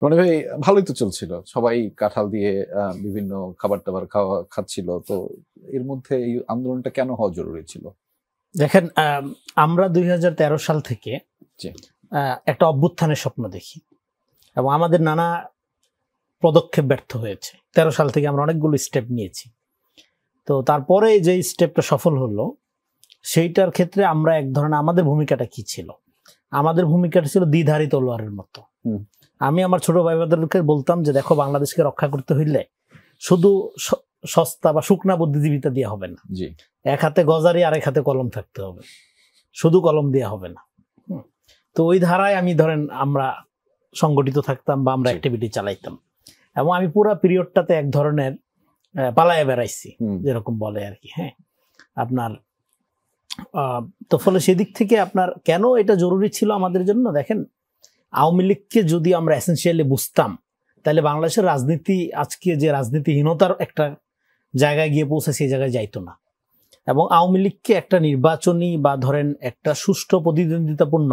রনি ভাই, ভালোই তো চলছিল, সবাই কাঁঠাল দিয়ে বিভিন্ন খাবার দাবার খাচ্ছিল। তো এর মধ্যে এই আন্দোলনটা কেন হওয়া জরুরি ছিল? দেখেন, আমরা 2013 সাল থেকে জি। একটা অভ্যুত্থানের স্বপ্ন দেখি এবং আমাদের নানা পদক্ষেপ ব্যর্থ হয়েছে। 13 সাল থেকে আমরা অনেকগুলো স্টেপ নিয়েছি। তো তারপরে যে স্টেপটা সফল হলো সেইটার ক্ষেত্রে আমরা এক ধরনের, আমাদের ভূমিকাটা কি ছিল? আমাদের ভূমিকাটা ছিল দ্বিধারী তলোয়ারের মতো। আমি আমার ছোট ভাই বোনদেরকে বলতাম যে দেখো, বাংলাদেশকে রক্ষা করতে হইলে শুধু সস্তা বা শুকনা বুদ্ধিজীবিতা দিয়ে হবে না। এক হাতে গজারি আর এক হাতে কলম থাকতে হবে, শুধু কলম দিয়ে হবে না। তো ওই ধারায় আমি ধরেন আমরা সংগঠিত থাকতাম বা আমরা অ্যাক্টিভিটি চালাইতাম এবং আমি পুরো পিরিয়ডটাতে এক ধরনের পালায়ে বেড়াইছি, যেরকম বলে আর কি। হ্যাঁ, আপনার তো ফলে সেদিক থেকে আপনার কেন এটা জরুরি ছিল আমাদের জন্য, দেখেন, আওয়ামী লীগকে যদি আমরা এসেনশিয়ালি বুঝতাম তাহলে বাংলাদেশের রাজনীতি আজকে যে রাজনীতিহীনতার একটা জায়গায় গিয়ে পৌঁছে সেই জায়গায় যাইতো না। এবং আওয়ামী লীগকে একটা নির্বাচনী বা ধরেন একটা সুষ্ঠু প্রতিদ্বন্দ্বিতাপূর্ণ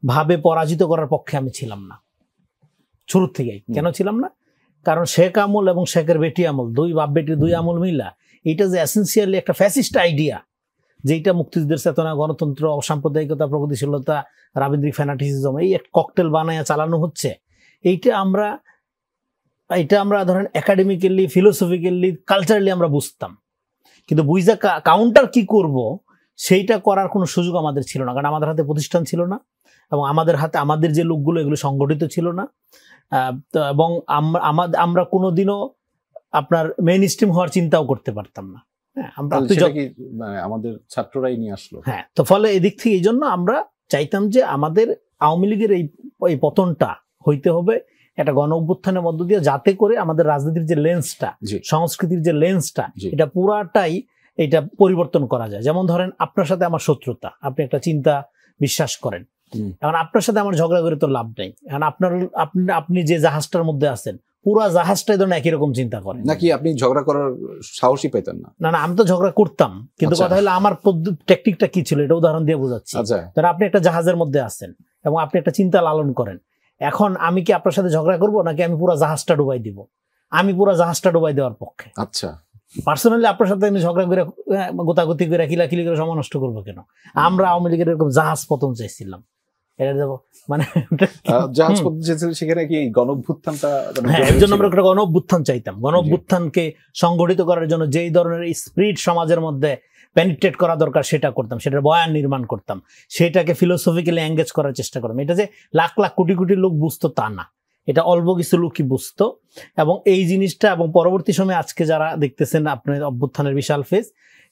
ভাবে পরাজিত করার পক্ষে আমি ছিলাম না শুরুর থেকেই। কেন ছিলাম না? কারণ শেখ আমল এবং শেখের বেটি আমল, দুই বাপ বেটির দুই আমল মিলা, এটা যে এসেনশিয়ালি একটা ফ্যাসিস্ট আইডিয়া, যেটা মুক্তিযুদ্ধের চেতনা, গণতন্ত্র, অসাম্প্রদায়িকতা, প্রগতিশীলতা, রাবীন্দ্রিক ফ্যানাটিসিজম, এই এক ককটেল বানায়া চালানো হচ্ছে, এইটা আমরা ধরেন একাডেমিক্যালি, ফিলোসফিক্যালি, কালচারালি আমরা বুঝতাম, কিন্তু বুঝা কাউন্টার কি করব সেইটা করার কোনো সুযোগ আমাদের ছিল না। কারণ আমাদের হাতে প্রতিষ্ঠান ছিল না এবং আমাদের হাতে আমাদের যে লোকগুলো এগুলো সংগঠিত ছিল না। এবং আমরা কোনোদিনও আপনার মেইন স্ট্রিম হওয়ার চিন্তাও করতে পারতাম না। আমাদের ছাত্ররাই নিয়ে আসলো। হ্যাঁ, তো ফলে এদিক থেকে এই জন্য আমরা চাইতাম যে আমাদের আওয়ামী লীগের এই পতনটা হইতে হবে একটা গণ অভ্যুত্থানের মধ্য দিয়ে, যাতে করে আমাদের রাজনীতির যে লেন্সটা, সংস্কৃতির যে লেন্সটা, এটা পুরাটাই এটা পরিবর্তন করা যায়। যেমন ধরেন, আপনার সাথে আমার শত্রুতা, আপনি একটা চিন্তা বিশ্বাস করেন, এখন আপনার সাথে আমার ঝগড়া করে তো লাভ নেই। এখন আপনি যে জাহাজটার মধ্যে আছেন, পুরা জাহাজটাই ধরেন একই রকম চিন্তা করেন, নাকি আপনি ঝগড়া করার সাহসই পেতেন না? না, আমি তো ঝগড়া করতাম, কিন্তু কথা হলো আমার টেকনিকটা কি ছিল এটা উদাহরণ দিয়ে বোঝাচ্ছি। ধরেন আপনি একটা জাহাজের মধ্যে আছেন এবং আপনি একটা চিন্তা লালন করেন। এখন আমি কি আপনার সাথে ঝগড়া করবো নাকি আমি পুরো জাহাজটা ডুবাই দিব? আমি পুরো জাহাজটা ডুবাই দেওয়ার পক্ষে। আচ্ছা, পার্সোনালি আপনার সাথে আমি ঝগড়া করে, গোতাগুতি করে, কিলাকিলি করে সময় নষ্ট করবো কেন? আমরা আওয়ামী লীগের এরকম জাহাজ পতন চাইছিলাম। এটা দেবো মানে জাহাজ পতন চাইছিল, সেখানে কি গণ অভ্যুত্থানটা? হ্যাঁ, এর জন্য আমরা একটা গণ অভ্যুত্থান চাইতাম। গণ অভ্যুত্থানকে সংগঠিত করার জন্য যেই ধরনের স্পিরিট সমাজের মধ্যে পেনিট্রেট করা দরকার সেটা করতাম, সেটার বয়ান নির্মাণ করতাম, সেটাকে ফিলোসফিক্যালি এঙ্গেজ করার চেষ্টা করতাম। এটা যে লাখ লাখ কোটি কোটি লোক বুঝতো তা না, এটা অল্প কিছু লোকই বুঝতো। এবং এই জিনিসটা, এবং পরবর্তী সময়ে আজকে যারা দেখতেছেন আপনার অভ্যুত্থানের বিশাল ফেজ,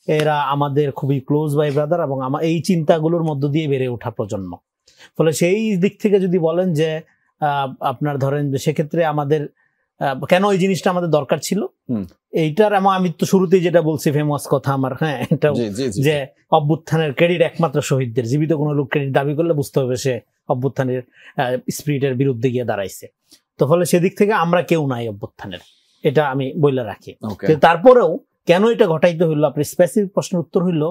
এরা আমাদের খুবই ক্লোজ ভাই ব্রাদার এবং আমার এই চিন্তাগুলোর মধ্য দিয়ে বেড়ে ওঠা প্রজন্ম। ফলে সেই দিক থেকে যদি বলেন যে আপনার ধরেন যে সেক্ষেত্রে আমাদের কেন এই জিনিসটা আমাদের দরকার ছিল, এইটার আমি তো শুরুতেই যেটা বলছি, ফেমাস কথা আমার, হ্যাঁ, এটা যে অভ্যুত্থানের ক্রেডিট একমাত্র শহীদদের। জীবিত কোনো লোক ক্রেডিট দাবি করলে বুঝতে হবে সে অভ্যুত্থানের স্পিরিটের বিরুদ্ধে গিয়ে দাঁড়াইছে। তো ফলে সেদিক থেকে আমরা কেউ নাই অভ্যুত্থানের, এটা আমি বলে রাখি। তারপরেও কেন এটা ঘটাইতে হইলো, আপনি স্পেসিফিক প্রশ্নের উত্তর হইলো,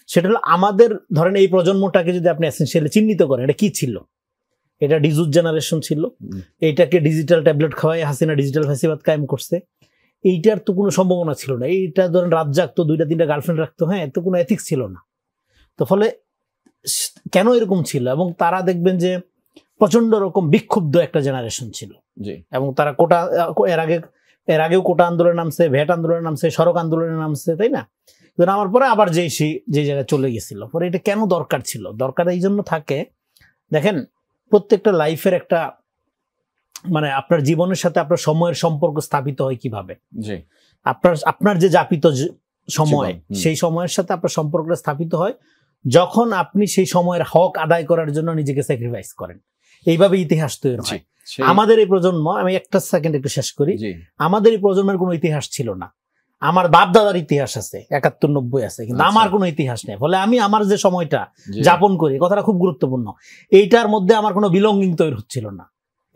সেটা হলো আমাদের ধরেন এই প্রজন্মটাকে যদি আপনি এসেনশিয়ালি চিহ্নিত করেন, এটা কি ছিল? এটা ডিজুজ জেনারেশন ছিল। এইটাকে ডিজিটাল ট্যাবলেট খাওয়াই হাসিনা ডিজিটাল ফ্যাসিবাদ কায়েম করছে। এইটার তো কোনো সম্ভাবনা ছিল না। এইটা ধরেন রাত জাগতো, 2-3টা গার্লফ্রেন্ড রাখতো, হ্যাঁ, এত কোনো এথিক্স ছিল না। তো ফলে কেন এরকম ছিল? এবং তারা দেখবেন যে প্রচন্ড রকম বিক্ষুব্ধ একটা জেনারেশন ছিল এবং তারা এর আগেও কোটা আন্দোলনে নামছে, ভ্যাট আন্দোলনে নামছে, সড়ক আন্দোলনে নামছে, তাই না? নামার পরে আবার যে জায়গায় চলে গেছিল। পরে এটা কেন দরকার ছিল? দরকার এই জন্য থাকে, দেখেন, প্রত্যেকটা লাইফের একটা মানে আপনার জীবনের সাথে আপনার সময়ের সম্পর্ক স্থাপিত হয় কিভাবে? আপনার যে যাপিত সময়, সেই সময়ের সাথে আপনার সম্পর্কটা স্থাপিত হয় যখন আপনি সেই সময়ের হক আদায় করার জন্য নিজেকে স্যাক্রিফাইস করেন। এইভাবে ইতিহাস তৈরি হয়। আমাদের এই প্রজন্ম, আমি একটা সেকেন্ড একটু শেষ করি, আমাদের এই প্রজন্মের কোনো ইতিহাস ছিল না। আমার বাপ দাদার ইতিহাস আছে, 71-90 আছে, কিন্তু আমার কোনো ইতিহাস নেই। ফলে আমি আমার যে সময়টা যাপন করি, কথাটা খুব গুরুত্বপূর্ণ, এইটার মধ্যে আমার কোনো বিলঙ্গিং তৈরি হচ্ছিল না।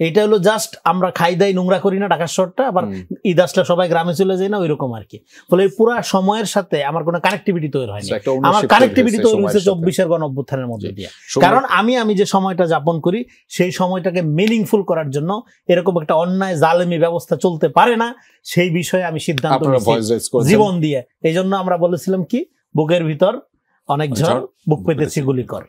এটা হলো জাস্ট আমরা খাই দাই নোংরা করি না ঢাকা শহরটা, আবার ঈদ আসলে সবাই গ্রামে চলে যায় না, ওইরকম আর কি। ফলে এই পুরো সময়ের সাথে আমার কোনো কানেক্টিভিটি তৈরি হয়নি। আমার কানেক্টিভিটি তৈরি হয়েছে 24-এর গণঅভ্যুত্থানের মধ্যে দিয়ে। কারণ আমি যে সময়টা যাপন করি সেই সময়টাকে মিনিংফুল করার জন্য এরকম একটা অন্যায় জালেমি ব্যবস্থা চলতে পারে না, সেই বিষয়ে আমি সিদ্ধান্ত নিয়েছি জীবন দিয়ে। এই জন্য আমরা বলেছিলাম কি, বুকের ভিতর অনেক ঝড়, বুক পেতেছি গুলি কর।